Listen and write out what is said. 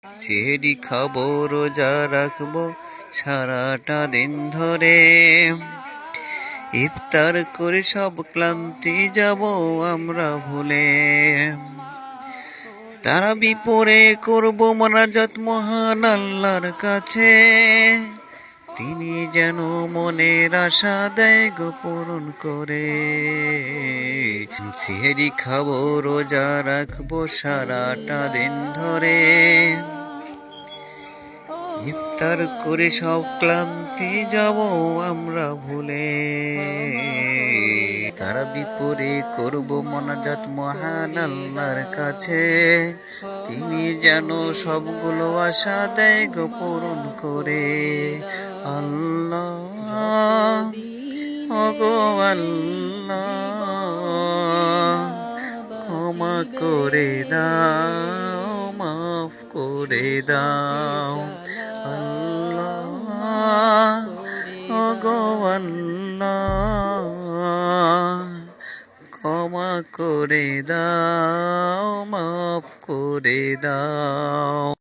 সেহরি খাবো, রোজা রাখবো সারাটা দিন ধরে। ইফতার করে সব ক্লান্তি যাব আমরা ভুলে। তারাবি পড়ে করব মোনাজাত মহান আল্লাহর কাছে। তিনি যেন মনের আশা দেয় গো পূরণ করে। সেহরি খাবো, রোজা রাখবো সারাটা দিন ধরে। ইফতার করে সব ক্লান্তি যাব আমরা ভুলে। তারাবি পড়ে করব মোনাজাত মহান আল্লাহর কাছে। তিনি যেন সবগুলো আশা দেয় গো পূরণ করে। আল্লাহ ওগো আল্লাহ, ক্ষমা করে দাও, মাফ করে দাও। আল্লাহ ওগো আল্লাহ, ক্ষমা করে দাও, মাফ করে দাও।